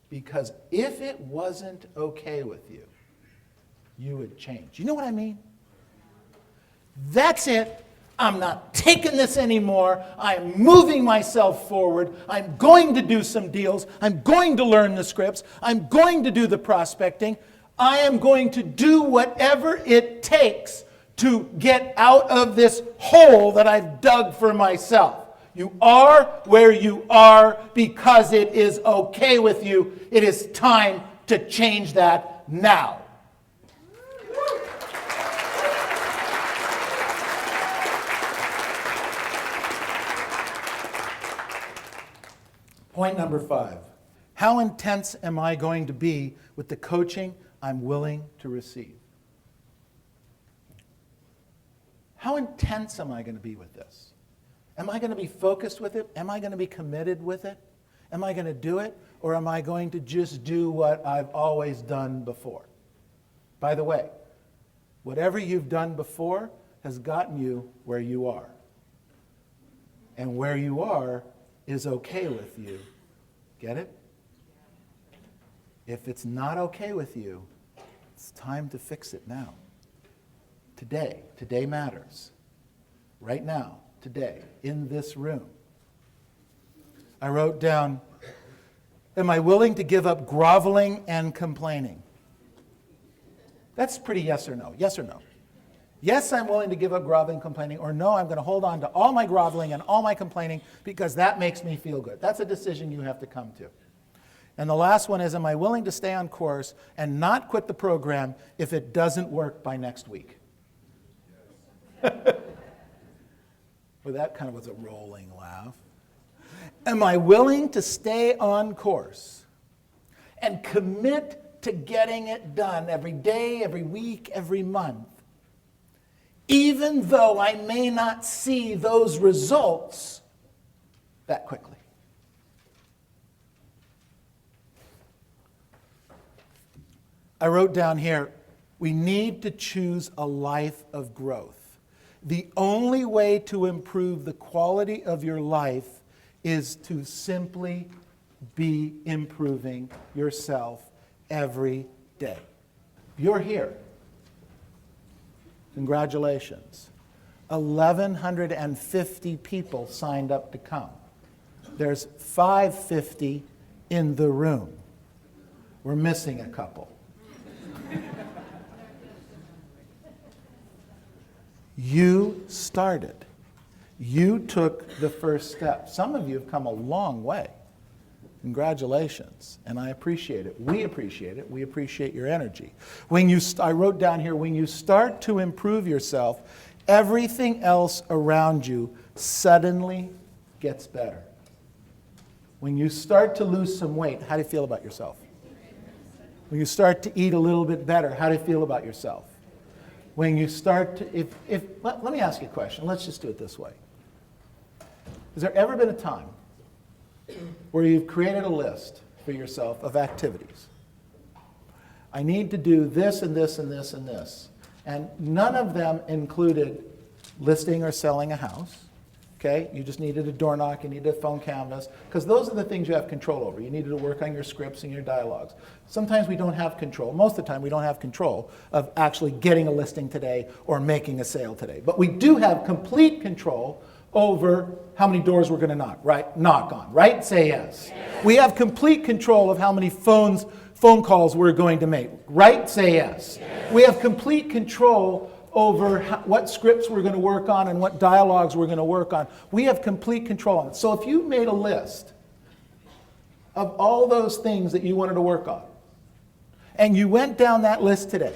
Because if it wasn't okay with you, you would change. You know what I mean? That's it. I'm not taking this anymore. I'm moving myself forward. I'm going to do some deals. I'm going to learn the scripts. I'm going to do the prospecting. I am going to do whatever it takes to get out of this hole that I've dug for myself. You are where you are because it is okay with you. It is time to change that now. Point number 5. How intense am I going to be with the coaching I'm willing to receive? How intense am I going to be with this? Am I going to be focused with it? Am I going to be committed with it? Am I going to do it? Or am I going to just do what I've always done before? By the way, whatever you've done before has gotten you where you are. And where you are is okay with you. Get it? If it's not okay with you, it's time to fix it now. Today. Today matters. Right now. Today. In this room. I wrote down, am I willing to give up groveling and complaining? That's pretty yes or no. Yes or no? Yes, I'm willing to give up groveling and complaining, or no, I'm going to hold on to all my groveling and all my complaining because that makes me feel good. That's a decision you have to come to. And the last one is, am I willing to stay on course and not quit the program if it doesn't work by next week? Well, that kind of was a rolling laugh. Am I willing to stay on course and commit to getting it done every day, every week, every month, even though I may not see those results that quickly? I wrote down here, we need to choose a life of growth. The only way to improve the quality of your life is to simply be improving yourself every day. You're here. Congratulations. 1,150 people signed up to come. There's 550 in the room. We're missing a couple. You started. You took the first step. Some of you have come a long way. Congratulations, and I appreciate it. We appreciate it. We appreciate your energy. I wrote down here, when you start to improve yourself, everything else around you suddenly gets better. When you start to lose some weight, how do you feel about yourself? When you start to eat a little bit better, how do you feel about yourself? When you start to, let me ask you a question. Let's just do it this way. Has there ever been a time where you've created a list for yourself of activities? I need to do this and this and this and this. And none of them included listing or selling a house. Okay? You just needed a door knock, you needed a phone canvas, because those are the things you have control over. You needed to work on your scripts and your dialogues. Sometimes we don't have control. Most of the time we don't have control of actually getting a listing today or making a sale today. But we do have complete control over how many doors we're going to knock on, right? Say yes. Yes. We have complete control of how many phone calls we're going to make, right? Say yes. Yes. We have complete control over what scripts we're going to work on and what dialogues we're going to work on. We have complete control on it. So if you made a list of all those things that you wanted to work on, and you went down that list today,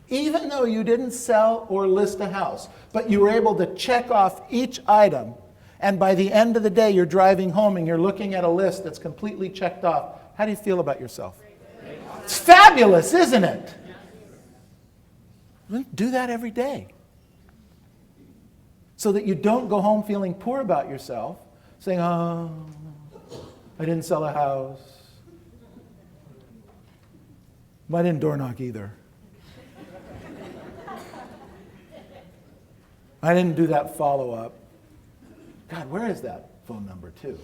even though you didn't sell or list a house, but you were able to check off each item, and by the end of the day you're driving home and you're looking at a list that's completely checked off, how do you feel about yourself? It's fabulous, isn't it? Do that every day. So that you don't go home feeling poor about yourself, saying, oh, I didn't sell a house. I didn't door knock either. I didn't do that follow-up. God, where is that phone number too?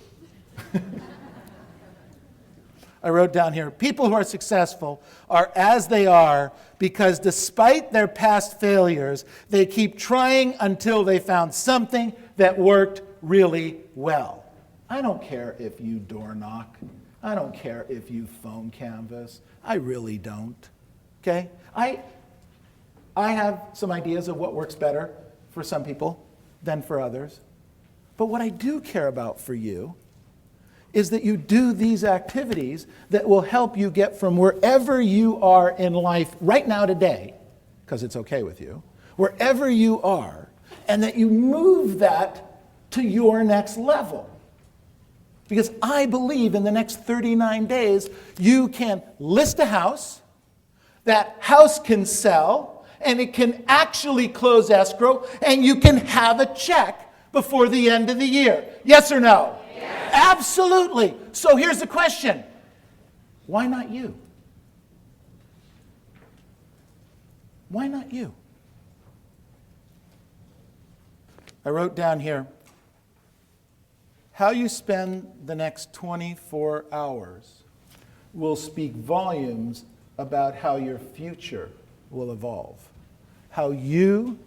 I wrote down here, people who are successful are as they are because despite their past failures, they keep trying until they found something that worked really well. I don't care if you door knock. I don't care if you phone canvas. I really don't. Okay? I have some ideas of what works better for some people than for others. But what I do care about for you is that you do these activities that will help you get from wherever you are in life right now today, because it's okay with you, wherever you are, and that you move that to your next level. Because I believe in the next 39 days, you can list a house, that house can sell, and it can actually close escrow, and you can have a check before the end of the year. Yes or no? Yes. Absolutely. So here's the question. Why not you? Why not you? I wrote down here, how you spend the next 24 hours will speak volumes about how your future will evolve. How you,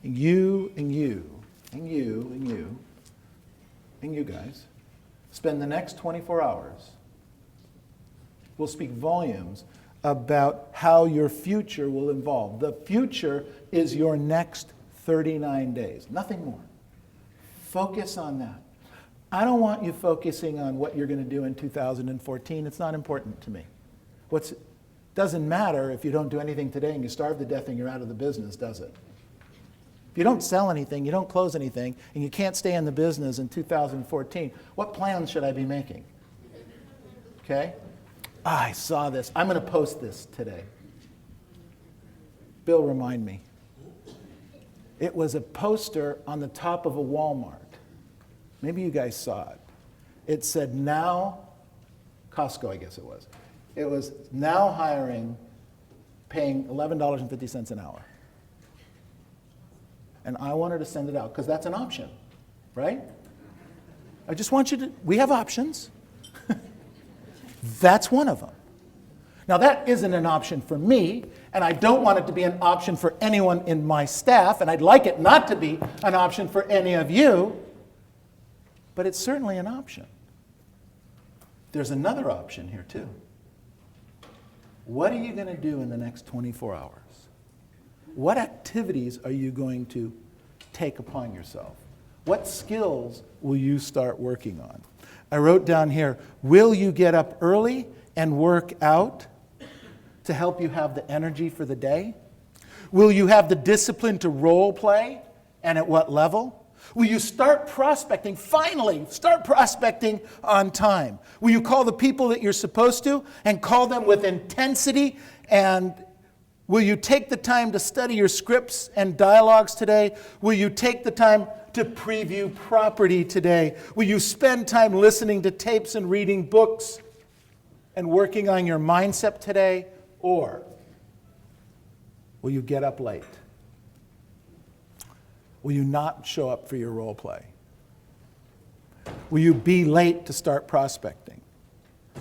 and you, and you, and you, and you, and you guys spend the next 24 hours will speak volumes about how your future will evolve. The future is your next 39 days, nothing more. Focus on that. I don't want you focusing on what you're going to do in 2014. It's not important to me. Doesn't matter if you don't do anything today and you starve to death and you're out of the business, does it? If you don't sell anything, you don't close anything, and you can't stay in the business in 2014, what plans should I be making? Okay? I saw this. I'm going to post this today. Bill, remind me. It was a poster on the top of a Walmart. Maybe you guys saw it. It said now, Costco, I guess it was. It was now hiring, paying $11.50 an hour. And I wanted to send it out because that's an option, right? I just want you to, we have options. That's one of them. Now that isn't an option for me, and I don't want it to be an option for anyone in my staff, and I'd like it not to be an option for any of you, but it's certainly an option. There's another option here too. What are you going to do in the next 24 hours? What activities are you going to take upon yourself? What skills will you start working on? I wrote down here, will you get up early and work out to help you have the energy for the day? Will you have the discipline to role play, and at what level? Will you start prospecting, finally, start prospecting on time? Will you call the people that you're supposed to and call them with intensity? And will you take the time to study your scripts and dialogues today? Will you take the time to preview property today? Will you spend time listening to tapes and reading books and working on your mindset today? Or will you get up late? Will you not show up for your role play? Will you be late to start prospecting?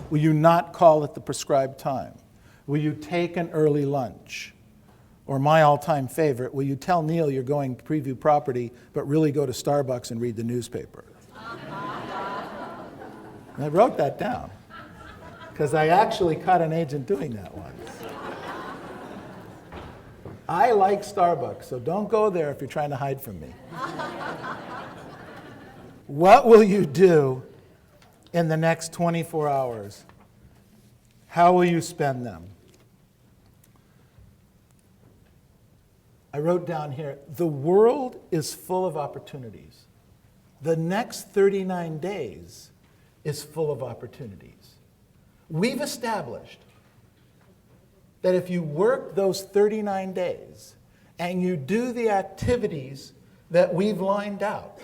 Will you not call at the prescribed time? Will you take an early lunch? Or my all-time favorite, will you tell Neil you're going to preview property, but really go to Starbucks and read the newspaper? And I wrote that down, because I actually caught an agent doing that once. I like Starbucks, so don't go there if you're trying to hide from me. What will you do in the next 24 hours? How will you spend them? I wrote down here, the world is full of opportunities. The next 39 days is full of opportunities. We've established that if you work those 39 days and you do the activities that we've lined out,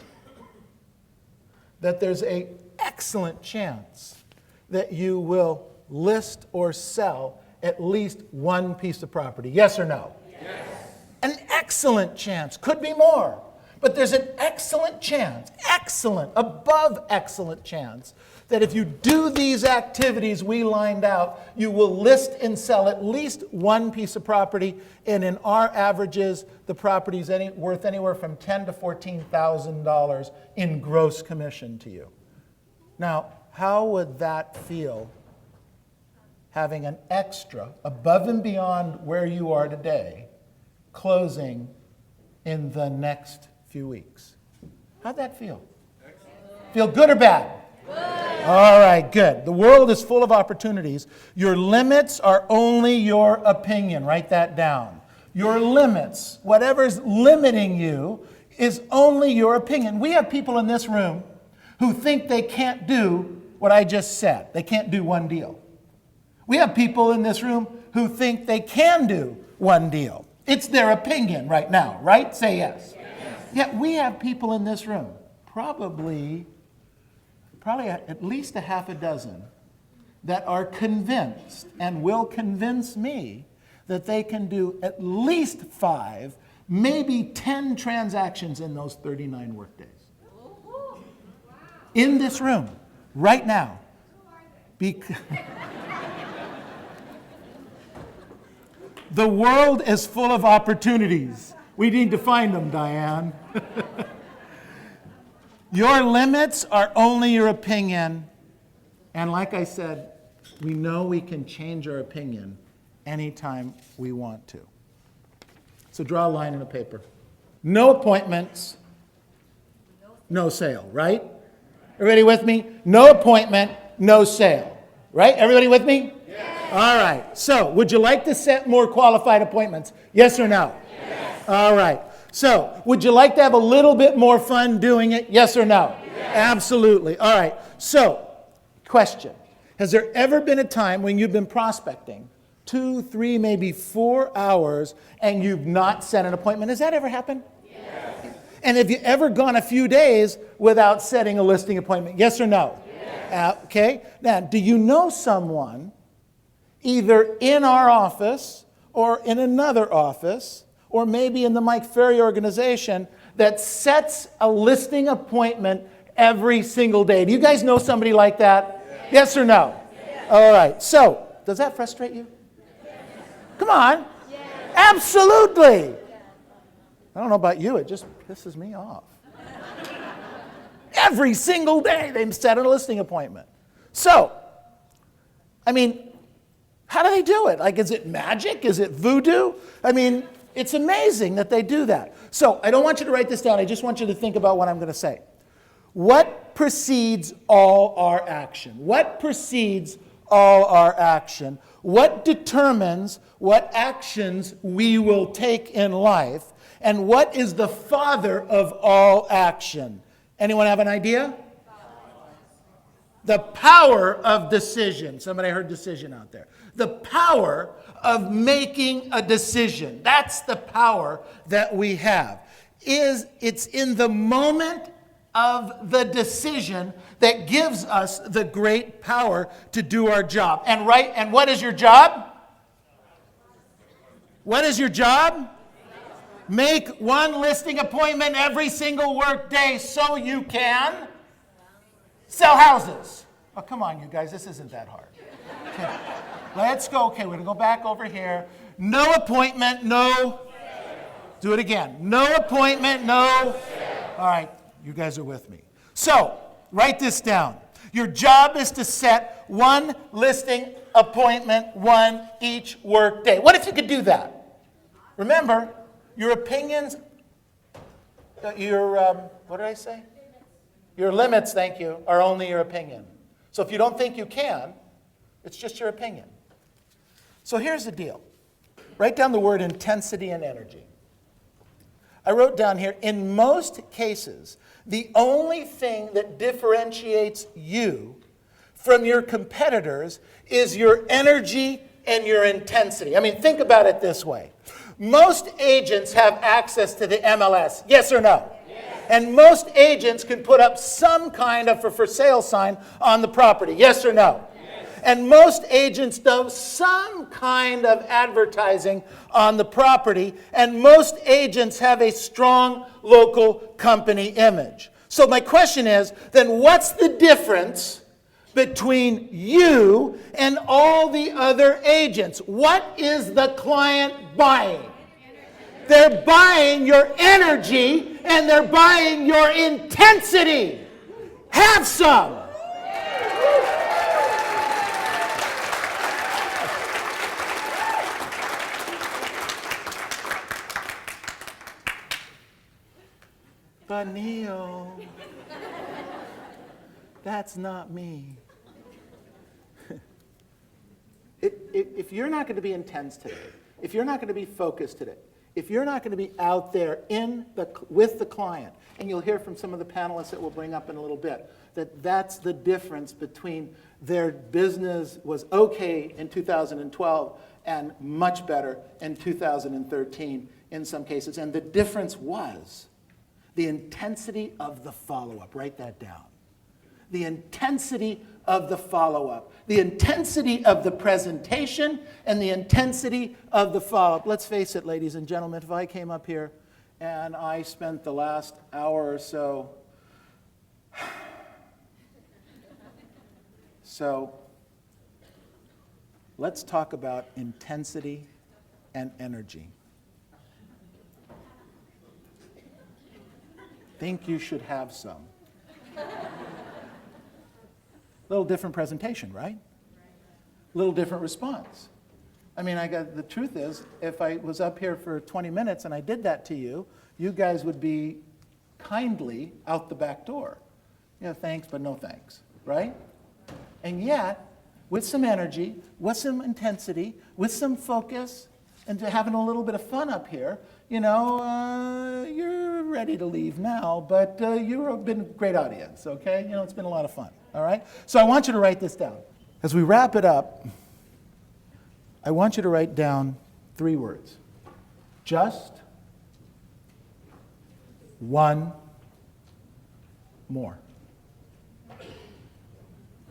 that there's an excellent chance that you will list or sell at least one piece of property. Yes or no? Yes. An excellent chance. Could be more. But there's an excellent chance, above excellent chance, that if you do these activities we lined out, you will list and sell at least one piece of property. And in our averages, the property is worth anywhere from $10,000 to $14,000 in gross commission to you. Now, how would that feel, having an extra, above and beyond where you are today, closing in the next few weeks? How'd that feel? Excellent. Feel good or bad? Good. All right, good. The world is full of opportunities. Your limits are only your opinion. Write that down. Your limits, whatever's limiting you, is only your opinion. We have people in this room who think they can't do what I just said. They can't do one deal. We have people in this room who think they can do one deal. It's their opinion right now, right? Say yes. Yet we have people in this room, probably at least a half a dozen, that are convinced and will convince me that they can do at least 5, maybe 10 transactions in those 39 workdays. In this room, right now. The world is full of opportunities. We need to find them, Diane. Your limits are only your opinion. And like I said, we know we can change our opinion anytime we want to. So draw a line in the paper. No appointments, no sale, right? Everybody with me? No appointment, no sale. Right? Everybody with me? Yes. All right. So, would you like to set more qualified appointments? Yes or no? Yes. All right. So, would you like to have a little bit more fun doing it? Yes or no? Yes. Absolutely. All right. So, question. Has there ever been a time when you've been prospecting 2, 3, maybe 4 hours and you've not set an appointment? Has that ever happened? Yes. And have you ever gone a few days without setting a listing appointment? Yes or no? Yes. Okay. Now, do you know someone either in our office or in another office or maybe in the Mike Ferry organization that sets a listing appointment every single day? Do you guys know somebody like that? Yes, yes or no? Yes. All right. So, does that frustrate you? Yes. Come on. Yes. Absolutely. Yes. I don't know about you, it just pisses me off. Every single day they set a listing appointment. So, I mean, how do they do it? Like, is it magic? Is it voodoo? I mean, It's amazing that they do that. So I don't want you to write this down. I just want you to think about what I'm going to say. What precedes all our action? What precedes all our action? What determines what actions we will take in life? And what is the father of all action? Anyone have an idea? The power of decision. Somebody heard decision out there. The power of making a decision. That's the power that we have. It's in the moment of the decision that gives us the great power to do our job. And what is your job? What is your job? Make one listing appointment every single work day so you can sell houses. Oh, come on, you guys. This isn't that hard. Okay. Let's go. Okay, we're going to go back over here. No appointment, no. Do it again. No appointment, no. All right, you guys are with me. So, write this down. Your job is to set one listing appointment, one each work day. What if you could do that? Remember, your opinions, what did I say? Your limits, thank you, are only your opinion. So if you don't think you can, it's just your opinion. So here's the deal. Write down the word intensity and energy. I wrote down here, in most cases, the only thing that differentiates you from your competitors is your energy and your intensity. I mean, think about it this way. Most agents have access to the MLS, yes or no? And most agents can put up some kind of a for sale sign on the property. Yes or no? Yes. And most agents do some kind of advertising on the property. And most agents have a strong local company image. So my question is, then what's the difference between you and all the other agents? What is the client buying? They're buying your energy and they're buying your intensity. Have some. But Neil, that's not me. If you're not going to be intense today, if you're not going to be focused today, if you're not going to be out there with the client, and you'll hear from some of the panelists that we'll bring up in a little bit, that's the difference between their business was okay in 2012 and much better in 2013 in some cases. And the difference was the intensity of the follow-up. Write that down. The intensity of the follow-up, the intensity of the presentation, and the intensity of the follow-up. Let's face it, ladies and gentlemen, if I came up here and I spent the last hour or so, let's talk about intensity and energy. Think you should have some. Little different presentation, right? Little different response. I mean, the truth is, if I was up here for 20 minutes and I did that to you, you guys would be kindly out the back door. You know, thanks, but no thanks, right? And yet, with some energy, with some intensity, with some focus, and to having a little bit of fun up here, you know, you're ready to leave now, but you've been a great audience, okay? You know, it's been a lot of fun, all right? So I want you to write this down. As we wrap it up, I want you to write down 3 words. Just one more.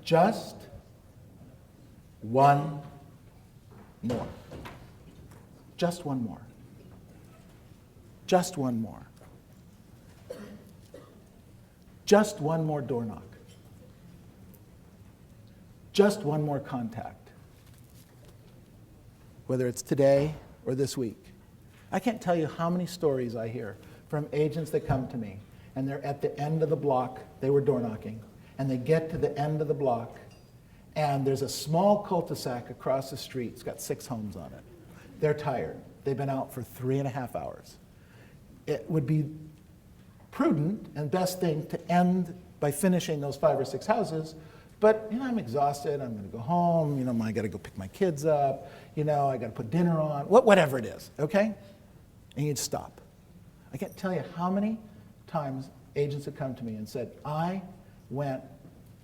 Just one more. Just one more. Just one more. Just one more door knock. Just one more contact. Whether it's today or this week. I can't tell you how many stories I hear from agents that come to me and they're at the end of the block, they were door knocking, and they get to the end of the block and there's a small cul-de-sac across the street. It's got 6 homes on it. They're tired. they've been out for 3.5 hours. It would be prudent and best thing to end by finishing those 5 or 6 houses, but I'm exhausted, I'm gonna go home, I gotta go pick my kids up, I gotta put dinner on, whatever it is, okay? And you'd stop. I can't tell you how many times agents have come to me and said, I went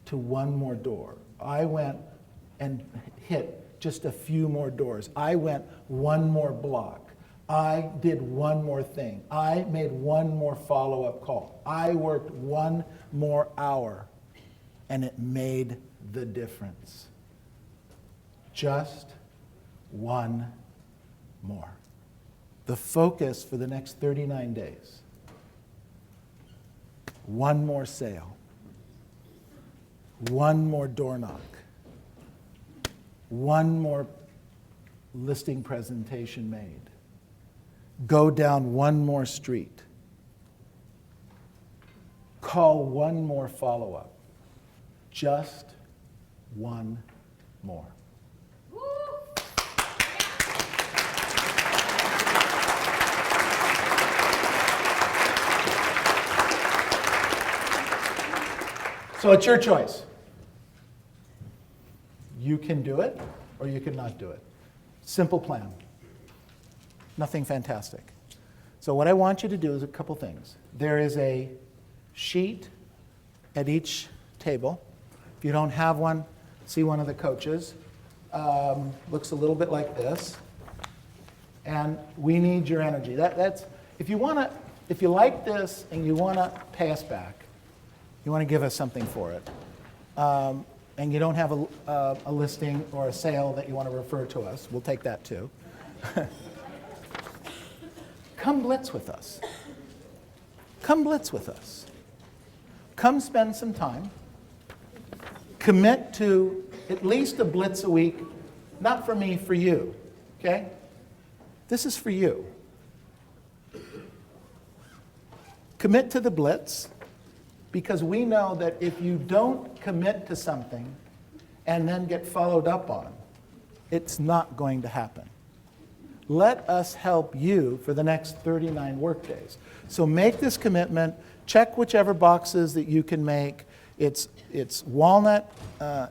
to one more door. I went and hit just a few more doors. I went one more block. I did one more thing. I made one more follow-up call. I worked one more hour, and it made the difference. Just one more. The focus for the next 39 days. One more sale. One more door knock. One more listing presentation made. Go down one more street. Call one more follow-up. Just one more. So it's your choice. You can do it, or you can not do it. Simple plan. Nothing fantastic. So what I want you to do is a couple things. There is a sheet at each table. If you don't have one, see one of the coaches. Looks a little bit like this. And we need your energy. That's if you like this and you want to pay us back, you want to give us something for it, and you don't have a listing or a sale that you want to refer to us, we'll take that too. Come blitz with us. Come blitz with us. Come spend some time. Commit to at least a blitz a week, not for me, for you, okay? This is for you. Commit to the blitz. Because we know that if you don't commit to something and then get followed up on, it's not going to happen. Let us help you for the next 39 workdays. So make this commitment, check whichever boxes that you can make. It's Walnut,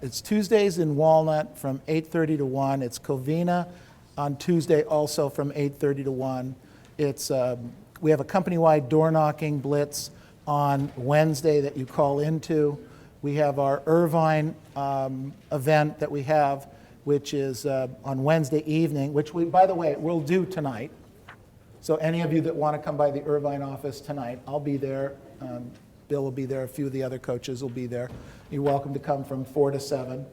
it's Tuesdays in Walnut from 8:30 to 1. It's Covina on Tuesday also from 8:30 to 1. We have a company-wide door knocking blitz on Wednesday that you call into. We have our Irvine event that we have, which is on Wednesday evening, which we, by the way, we'll do tonight. So any of you that want to come by the Irvine office tonight, I'll be there. Bill will be there. A few of the other coaches will be there. You're welcome to come from 4 to 7.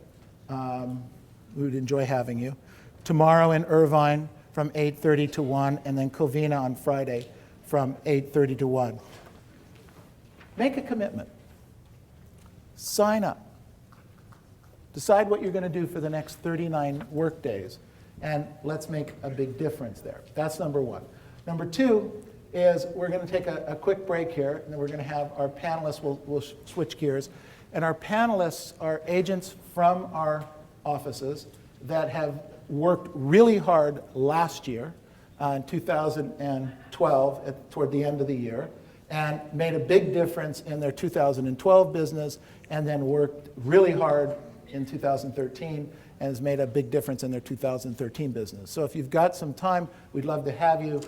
We would enjoy having you. Tomorrow in Irvine from 8:30 to 1, and then Covina on Friday from 8:30 to 1. Make a commitment. Sign up. Decide what you're going to do for the next 39 work days, and let's make a big difference there. That's number one. Number two is we're going to take a quick break here, and then we're going to have our panelists, we'll switch gears, and our panelists are agents from our offices that have worked really hard last year, in 2012, toward the end of the year, and made a big difference in their 2012 business, and then worked really hard in 2013 and has made a big difference in their 2013 business. So if you've got some time, we'd love to have you.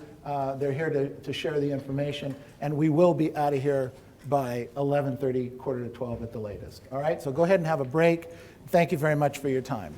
They're here to share the information, and we will be out of here by 11:30, quarter to 12 at the latest. All right, so go ahead and have a break. Thank you very much for your time.